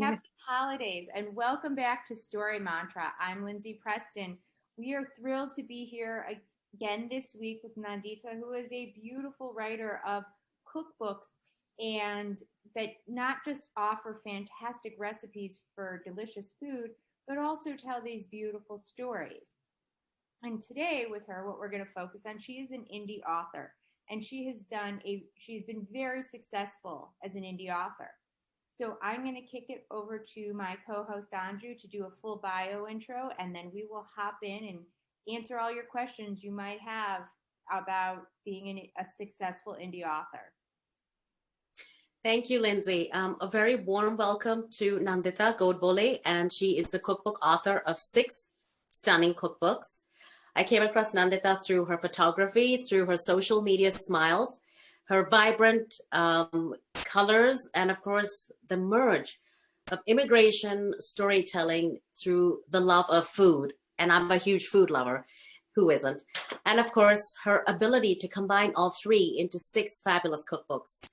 Happy holidays and welcome back to Story Mantra. I'm Lindsay Preston. We are thrilled to be here again this week with Nandita, who is a beautiful writer of cookbooks and that not just offer fantastic recipes for delicious food, but also tell these beautiful stories. And today with her, what we're going to focus on, she is an indie author and she's been very successful as an indie author. So I'm going to kick it over to my co-host Andrew to do a full bio intro, and then we will hop in and answer all your questions you might have about being a successful indie author. Thank you, Lindsay. A very warm welcome to Nandita Godbole, and she is the cookbook author of 6 stunning cookbooks. I came across Nandita through her photography, through her social media smiles, her vibrant colors, and of course, the merge of immigration storytelling through the love of food. And I'm a huge food lover. Who isn't? And of course, her ability to combine all 3 into 6 fabulous cookbooks.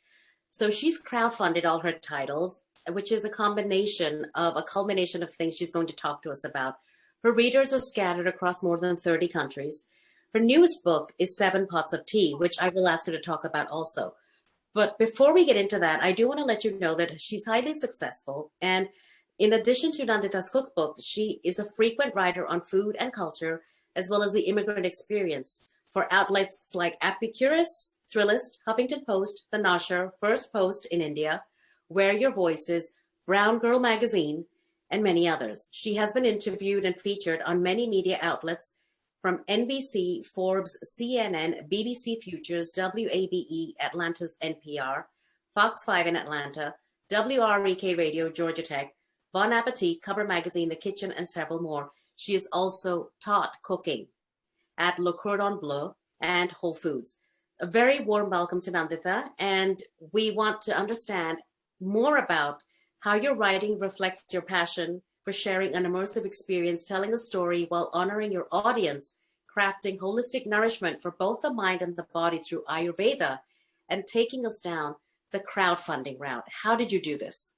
So she's crowdfunded all her titles, which is a culmination of things she's going to talk to us about. Her readers are scattered across more than 30 countries. Her newest book is 7 Pots of Tea, which I will ask her to talk about also. But before we get into that, I do want to let you know that she's highly successful. And in addition to Nandita's cookbook, she is a frequent writer on food and culture, as well as the immigrant experience for outlets like Epicurus, Thrillist, Huffington Post, The Nasher, First Post in India, Where Your Voice Is, Brown Girl Magazine, and many others. She has been interviewed and featured on many media outlets from NBC, Forbes, CNN, BBC Futures, WABE, Atlanta's NPR, Fox 5 in Atlanta, WREK Radio, Georgia Tech, Bon Appetit, Cover Magazine, The Kitchen, and several more. She has also taught cooking at Le Cordon Bleu and Whole Foods. A very warm welcome to Nandita, and we want to understand more about how your writing reflects your passion for sharing an immersive experience, telling a story while honoring your audience, crafting holistic nourishment for both the mind and the body through Ayurveda, and taking us down the crowdfunding route. How did you do this?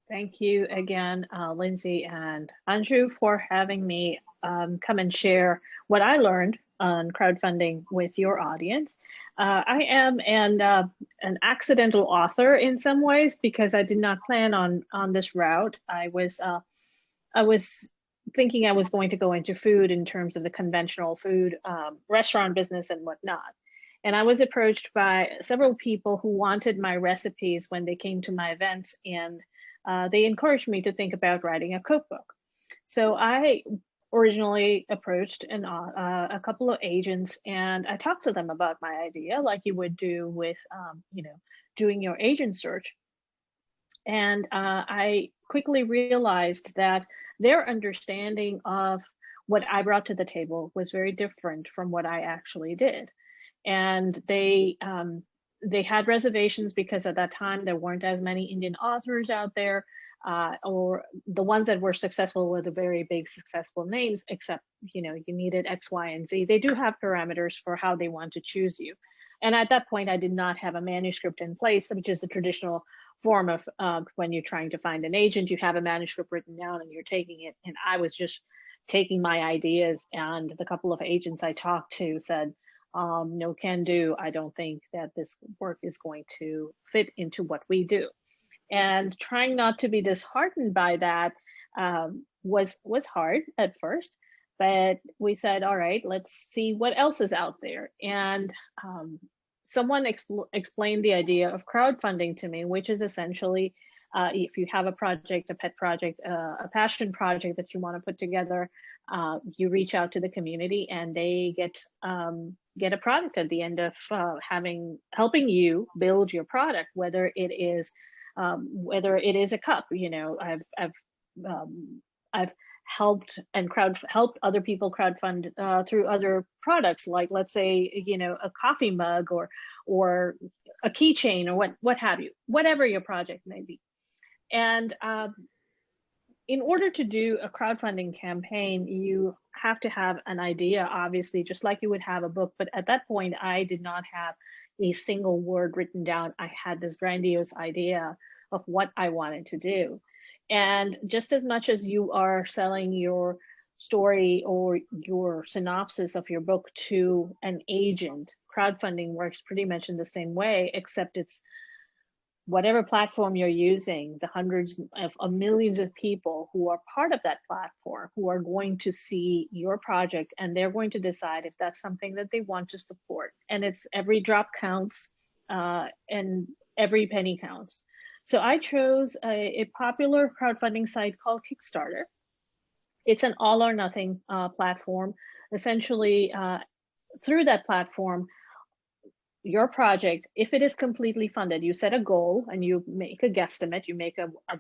Thank you again, Lindsay and Andrew, for having me come and share what I learned on crowdfunding with your audience. I am an accidental author in some ways because I did not plan on this route. I was thinking I was going to go into food in terms of the conventional food restaurant business and whatnot. And I was approached by several people who wanted my recipes when they came to my events, and they encouraged me to think about writing a cookbook. So I originally approached a couple of agents, and I talked to them about my idea, like you would do with, doing your agent search. And I quickly realized that their understanding of what I brought to the table was very different from what I actually did. And they had reservations because at that time there weren't as many Indian authors out there, or the ones that were successful were the very big successful names, except, you needed X, Y, and Z. They do have parameters for how they want to choose you. And at that point, I did not have a manuscript in place, which is the traditional form of when you're trying to find an agent, you have a manuscript written down and you're taking it. And I was just taking my ideas, and the couple of agents I talked to said, no can do. I don't think that this work is going to fit into what we do. And trying not to be disheartened by that was hard at first, but we said, all right, let's see what else is out there. And someone explained the idea of crowdfunding to me, which is essentially if you have a project, a pet project, a passion project that you want to put together, you reach out to the community and they get a product at the end of helping you build your product, whether it is a cup. I've helped other people crowdfund through other products, like, let's say, a coffee mug or a keychain or what have you, whatever your project may be. And in order to do a crowdfunding campaign, you have to have an idea, obviously, just like you would have a book. But at that point, I did not have a single word written down. I had this grandiose idea of what I wanted to do. And just as much as you are selling your story or your synopsis of your book to an agent, crowdfunding works pretty much in the same way, except it's whatever platform you're using, the hundreds of millions of people who are part of that platform, who are going to see your project, and they're going to decide if that's something that they want to support. And it's every drop counts, and every penny counts. So I chose a popular crowdfunding site called Kickstarter. It's an all or nothing platform. Essentially, through that platform, your project, if it is completely funded, you set a goal and you make a guesstimate, you make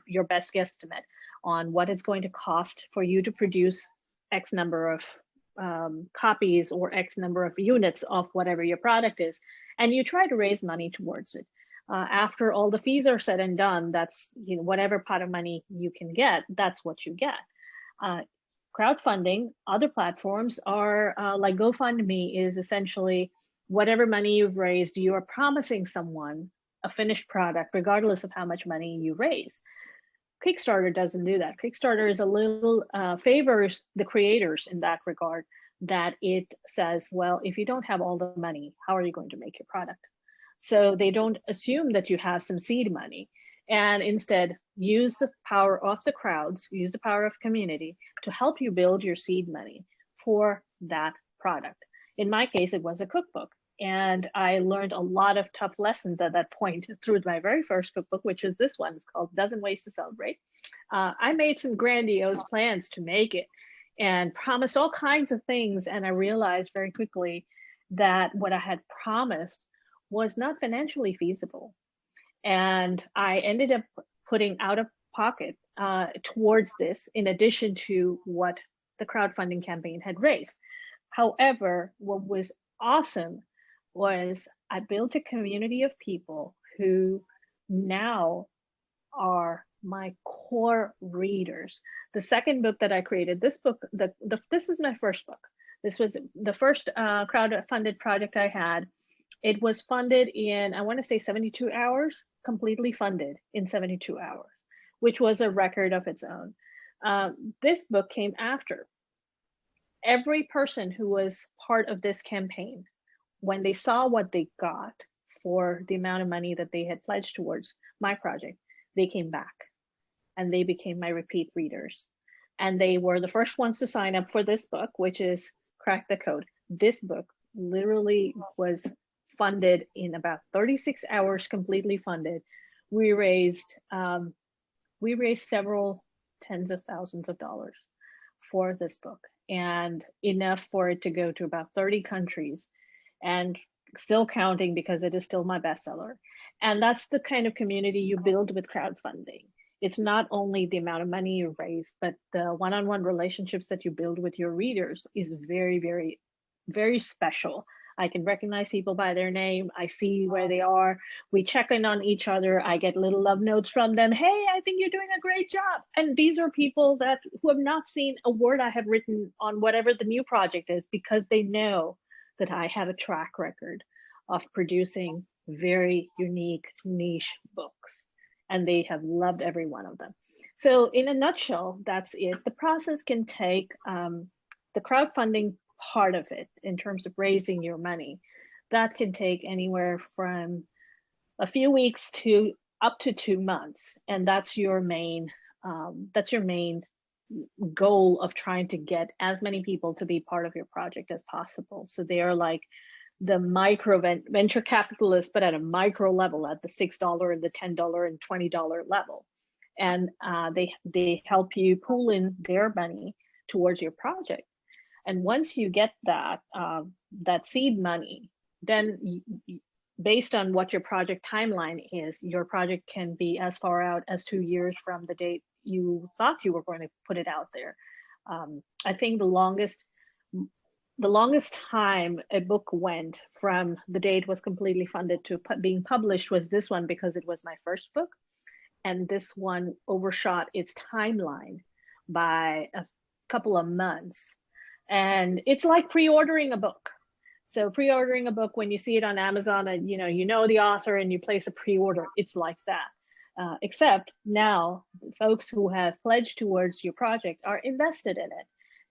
your best guesstimate on what it's going to cost for you to produce X number of copies or X number of units of whatever your product is, and you try to raise money towards it. After all the fees are said and done, that's, you know, whatever pot of money you can get, that's what you get. Crowdfunding, other platforms are like GoFundMe is essentially whatever money you've raised, you are promising someone a finished product, regardless of how much money you raise. Kickstarter doesn't do that. Kickstarter is a little favors the creators in that regard, that it says, well, if you don't have all the money, how are you going to make your product? So they don't assume that you have some seed money, and instead use the power of the crowds, use the power of community to help you build your seed money for that product. In my case, it was a cookbook. And I learned a lot of tough lessons at that point through my very first cookbook, which is this one. It's called Dozen Ways to Celebrate. I made some grandiose plans to make it and promised all kinds of things. And I realized very quickly that what I had promised was not financially feasible. And I ended up putting out of pocket towards this, in addition to what the crowdfunding campaign had raised. However, what was awesome was I built a community of people who now are my core readers. The second book that I created, this book, this is my first book. This was the first crowd-funded project I had. It was funded in, I want to say 72 hours, completely funded in 72 hours, which was a record of its own. This book came after. Every person who was part of this campaign, when they saw what they got for the amount of money that they had pledged towards my project, they came back and they became my repeat readers. And they were the first ones to sign up for this book, which is Crack the Code. This book literally was funded in about 36 hours, completely funded. We raised several tens of thousands of dollars for this book, and enough for it to go to about 30 countries and still counting, because it is still my bestseller. And that's the kind of community you build with crowdfunding. It's not only the amount of money you raise, but the one-on-one relationships that you build with your readers is very, very, very special. I can recognize people by their name. I see where they are. We check in on each other. I get little love notes from them. Hey, I think you're doing a great job. And these are people who have not seen a word I have written on whatever the new project is, because they know that I have a track record of producing very unique niche books, and they have loved every one of them. So in a nutshell, that's it. The process can take the crowdfunding part of it, in terms of raising your money, that can take anywhere from a few weeks to up to 2 months, and that's your main goal of trying to get as many people to be part of your project as possible. So they are like the micro venture capitalists, but at a micro level, at the $6 and the $10 and $20 level, and they help you pool in their money towards your project. And once you get that seed money, then based on what your project timeline is, your project can be as far out as 2 years from the date you thought you were going to put it out there. I think the longest time a book went from the day it was completely funded to being published was this one, because it was my first book. And this one overshot its timeline by a couple of months. And it's like pre-ordering a book. So pre-ordering a book, when you see it on Amazon and you know the author and you place a pre-order, it's like that. Except now, folks who have pledged towards your project are invested in it.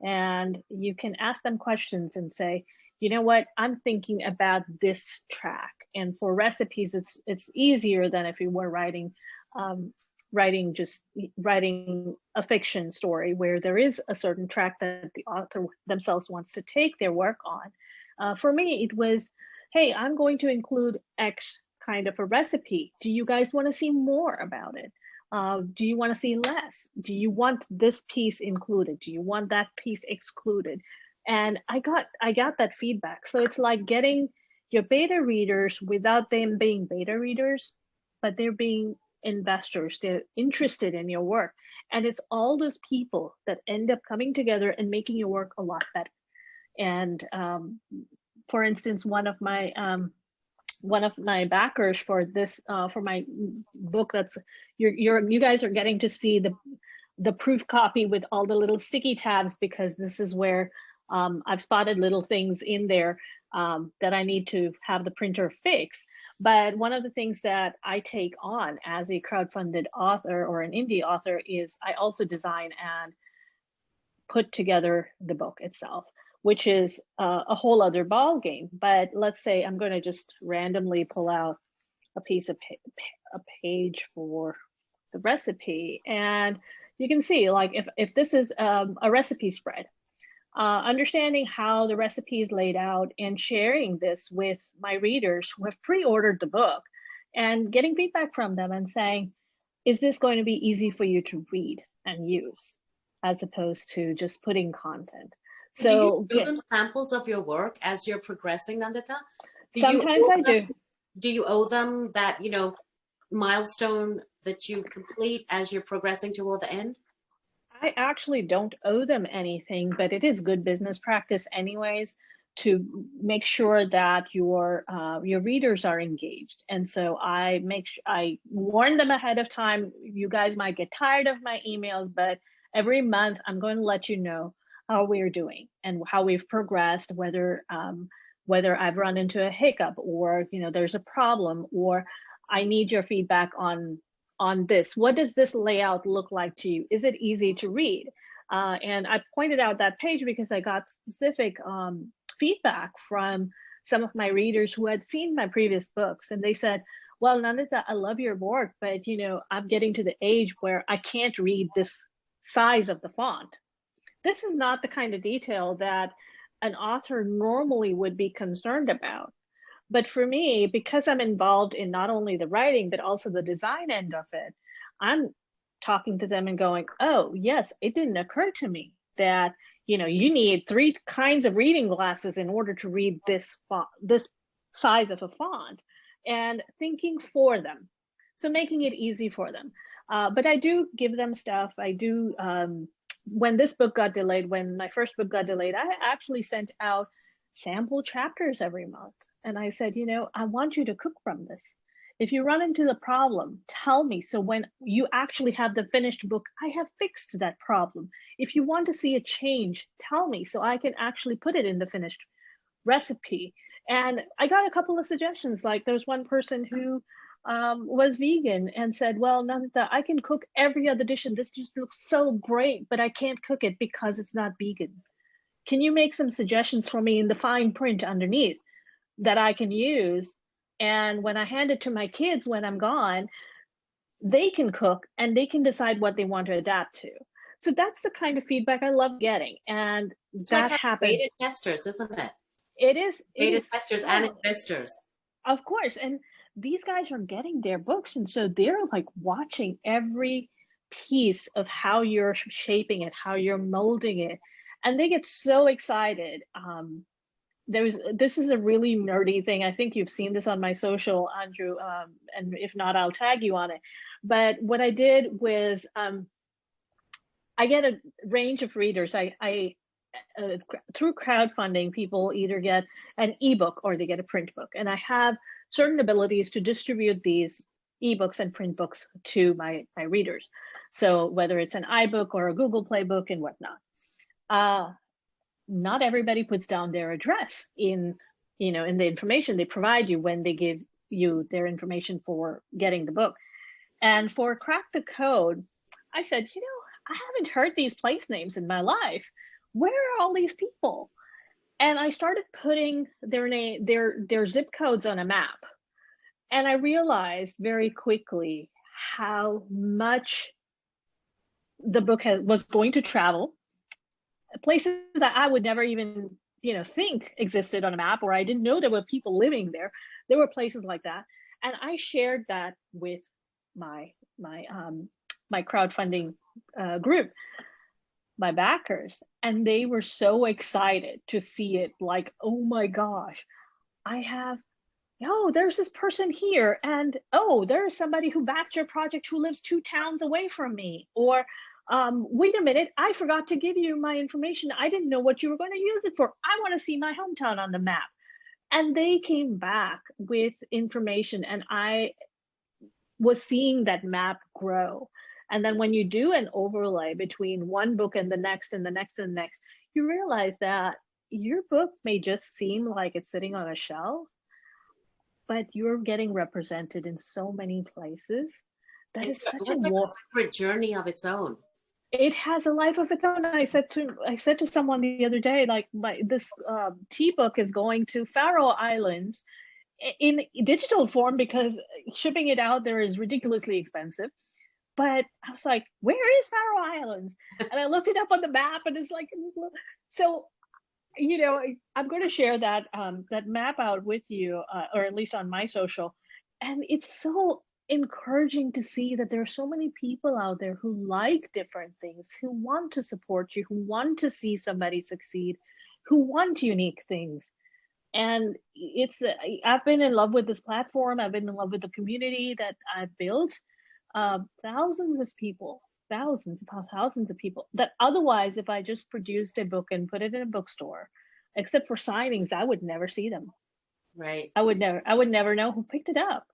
And you can ask them questions and say, you know what, I'm thinking about this track. And for recipes, it's easier than if you were writing a fiction story where there is a certain track that the author themselves wants to take their work on. For me, it was, hey, I'm going to include X kind of a recipe. Do you guys want to see more about it? Do you want to see less? Do you want this piece included? Do you want that piece excluded? And I got that feedback. So it's like getting your beta readers without them being beta readers, but they're being investors. They're interested in your work. And it's all those people that end up coming together and making your work a lot better. And for instance, one of my backers for this for my book, that's you guys are getting to see the proof copy with all the little sticky tabs, because this is where I've spotted little things in there that I need to have the printer fix. But one of the things that I take on as a crowdfunded author or an indie author is I also design and put together the book itself, which is a whole other ball game. But let's say I'm going to just randomly pull out a piece of a page for the recipe, and you can see, like, if this is a recipe spread, understanding how the recipe is laid out and sharing this with my readers who have pre-ordered the book and getting feedback from them and saying, is this going to be easy for you to read and use, as opposed to just putting content. So do you show them samples of your work as you're progressing, Nandita? Sometimes I do. Do you owe them that, milestone that you complete as you're progressing toward the end? I actually don't owe them anything, but it is good business practice anyways to make sure that your readers are engaged. And so I warn them ahead of time. You guys might get tired of my emails, but every month I'm going to let you know how we're doing and how we've progressed, whether I've run into a hiccup, or there's a problem, or I need your feedback on this. What does this layout look like to you? Is it easy to read? And I pointed out that page because I got specific feedback from some of my readers who had seen my previous books, and they said, well, Nandita, I love your work, but I'm getting to the age where I can't read this size of the font. This is not the kind of detail that an author normally would be concerned about. But for me, because I'm involved in not only the writing, but also the design end of it, I'm talking to them and going, oh, yes, it didn't occur to me that, you need 3 kinds of reading glasses in order to read this size of a font, and thinking for them. So making it easy for them. But I do give them stuff. I do, when my first book got delayed, I actually sent out sample chapters every month. And I said, I want you to cook from this. If you run into the problem, tell me. So when you actually have the finished book, I have fixed that problem. If you want to see a change, tell me so I can actually put it in the finished recipe. And I got a couple of suggestions. Like there's one person who was vegan and said, well, Nandita, I can cook every other dish and this just looks so great, but I can't cook it because it's not vegan. Can you make some suggestions for me in the fine print underneath that I can use? And when I hand it to my kids when I'm gone, they can cook and they can decide what they want to adapt to. So that's the kind of feedback I love getting. And it's that like happens. Beta testers, isn't it? It is. Beta testers and investors. Of course. And these guys are getting their books. And so they're like watching every piece of how you're shaping it, how you're molding it. And they get so excited. This is a really nerdy thing. I think you've seen this on my social, Andrew, and if not, I'll tag you on it. But what I did was I get a range of readers. Through crowdfunding, people either get an ebook or they get a print book. And I have certain abilities to distribute these ebooks and print books to my readers. So whether it's an iBook or a Google Play book and whatnot. Not everybody puts down their address in the information they provide you when they give you their information for getting the book. And for Crack the Code, I said, I haven't heard these place names in my life. Where are all these people? And I started putting their zip codes on a map. And I realized very quickly how much the book was going to travel, places that I would never even, think existed on a map, or I didn't know there were people living there. There were places like that. And I shared that with my crowdfunding group, my backers, and they were so excited to see it. Like, oh my gosh, there's this person here, and there's somebody who backed your project who lives 2 towns away from me. Or wait a minute, I forgot to give you my information. I didn't know what you were going to use it for. I want to see my hometown on the map. And they came back with information, and I was seeing that map grow. And then when you do an overlay between one book and the next and the next and the next, you realize that your book may just seem like it's sitting on a shelf, but you're getting represented in so many places. That is such a separate journey of its own. It has a life of its own. I said to someone the other day, like, this tea book is going to Faroe Islands in digital form because shipping it out there is ridiculously expensive. But I was like, where is Faroe Islands? And I looked it up on the map, and it's like, so, I'm going to share that that map out with you, or at least on my social. And it's so encouraging to see that there are so many people out there who like different things, who want to support you, who want to see somebody succeed, who want unique things. And I've been in love with this platform. I've been in love with the community that I've built. Thousands of people that otherwise, if I just produced a book and put it in a bookstore, except for signings, I would never see them. Right. I would never know who picked it up.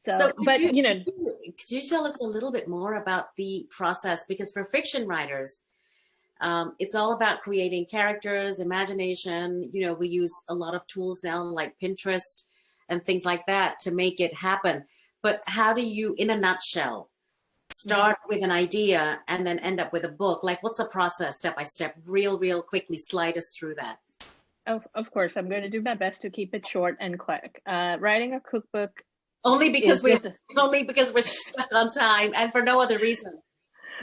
So could you tell us a little bit more about the process? Because for fiction writers, it's all about creating characters, imagination. We use a lot of tools now like Pinterest and things like that to make it happen. But how do you, in a nutshell, start with an idea and then end up with a book? Like, what's the process step by step? Real quickly, slide us through that. Of course, I'm going to do my best to keep it short and quick. Writing a cookbook. Only because we're stuck on time and for no other reason.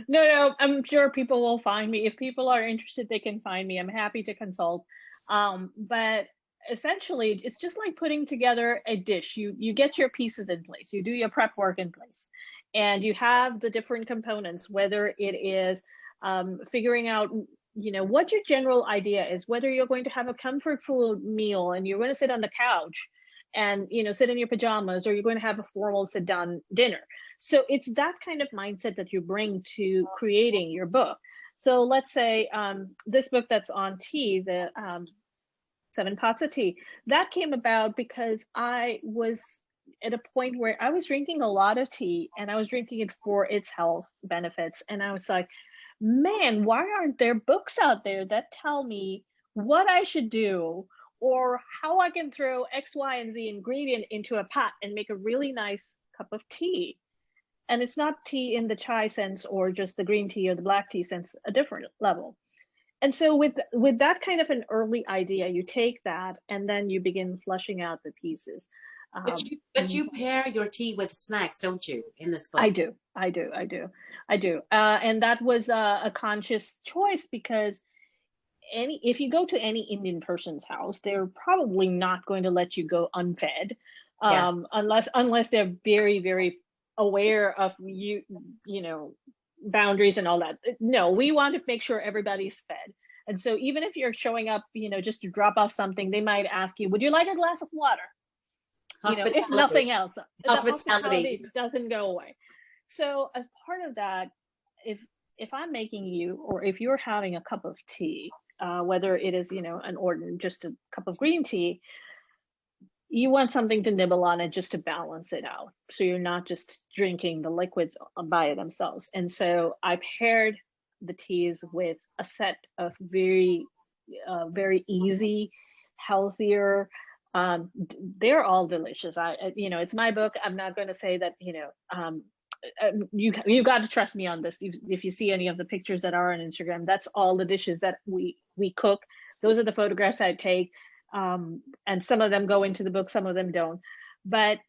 No, I'm sure people will find me. If people are interested, they can find me. I'm happy to consult. But essentially, it's just like putting together a dish. You get your pieces in place, you do your prep work in place, and you have the different components, whether it is figuring out what your general idea is, whether you're going to have a comfort food meal and you're going to sit on the couch and sit in your pajamas, or you're going to have a formal sit down dinner. So it's that kind of mindset that you bring to creating your book. So let's say this book that's on tea, the 7 Pots of Tea, that came about because I was at a point where I was drinking a lot of tea, and I was drinking it for its health benefits. And I was like, man, why aren't there books out there that tell me what I should do, or how I can throw X, Y, and Z ingredient into a pot and make a really nice cup of tea? And it's not tea in the chai sense or just the green tea or the black tea sense, a different level. And so with that kind of an early idea, you take that and then you begin fleshing out the pieces. But you pair your tea with snacks, don't you, in this book? I do. And that was a conscious choice, because if you go to any Indian person's house, they're probably not going to let you go unfed, Yes. unless they're very, very aware of boundaries and all that. No, we want to make sure everybody's fed. And so even if you're showing up, just to drop off something, they might ask you, would you like a glass of water? If nothing else, the hospitality doesn't go away. So as part of that, if I'm making you, or if you're having a cup of tea, whether it is, an ordinary, just a cup of green tea, you want something to nibble on it just to balance it out. So you're not just drinking the liquids by themselves. And so I paired the teas with a set of very easy, healthier, They're all delicious. It's my book. I'm not going to say that, you got to trust me on this. If you see any of the pictures that are on Instagram, that's all the dishes that we cook. Those are the photographs I take. And some of them go into the book, some of them don't. But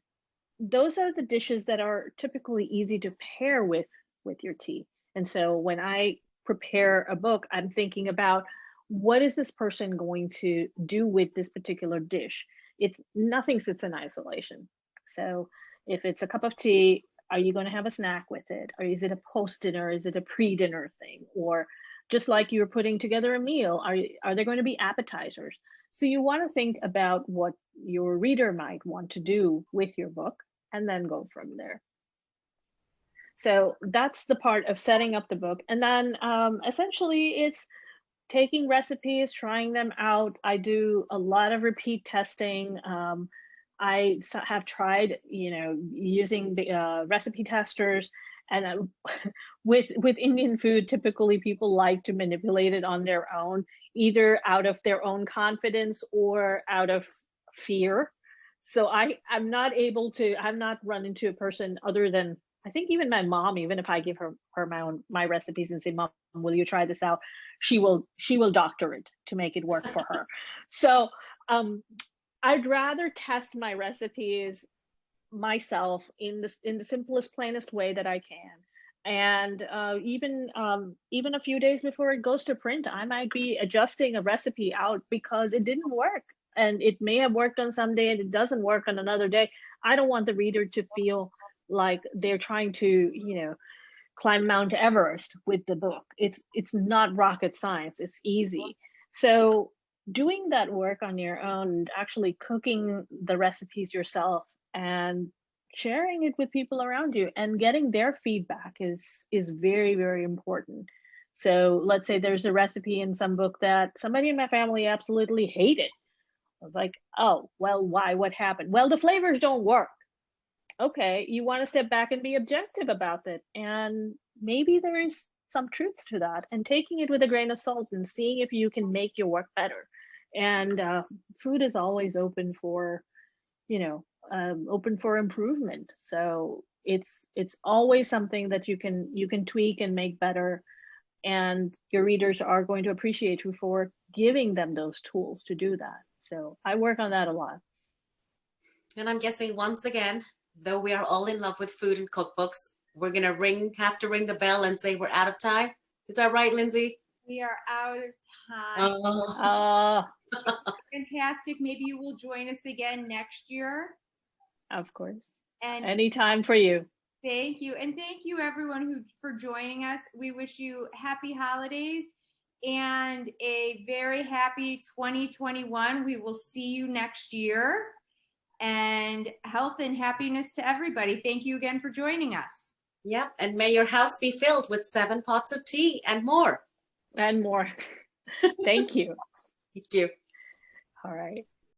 those are the dishes that are typically easy to pair with your tea. And so when I prepare a book, I'm thinking about, what is this person going to do with this particular dish? Nothing sits in isolation. So if it's a cup of tea, are you going to have a snack with it? Or is it a post-dinner? Is it a pre-dinner thing? Or just like you're putting together a meal, are there going to be appetizers? So you want to think about what your reader might want to do with your book and then go from there. So that's the part of setting up the book. And then essentially it's taking recipes, trying them out. I do a lot of repeat testing. I have tried, using the recipe testers, and with Indian food, typically people like to manipulate it on their own, either out of their own confidence or out of fear. So I've not run into a person other than, I think even my mom, even if I give her my recipes and say, Mom, will you try this out? She will doctor it to make it work for her. So I'd rather test my recipes myself in the simplest, plainest way that I can. And even a few days before it goes to print, I might be adjusting a recipe out because it didn't work. And it may have worked on some day and it doesn't work on another day. I don't want the reader to feel like they're trying to, climb Mount Everest with the book. It's not rocket science. It's easy. So doing that work on your own, actually cooking the recipes yourself and sharing it with people around you and getting their feedback is very, very important. So let's say there's a recipe in some book that somebody in my family absolutely hated. I was like, oh, well, why? What happened? Well, the flavors don't work. Okay, you want to step back and be objective about it. And maybe there is some truth to that, and taking it with a grain of salt and seeing if you can make your work better. And food is always open for, open for improvement. So it's always something that you can tweak and make better. And your readers are going to appreciate you for giving them those tools to do that. So I work on that a lot. And I'm guessing, once again, though we are all in love with food and cookbooks, we're going to have to ring the bell and say we're out of time. Is that right, Lindsay? We are out of time. Fantastic. Maybe you will join us again next year. Of course. And anytime for you. Thank you. And thank you everyone for joining us. We wish you happy holidays and a very happy 2021. We will see you next year. And health and happiness to everybody. Thank you again for joining us. Yep. And may your house be filled with 7 pots of tea and more. And more. Thank you. Thank you. All right.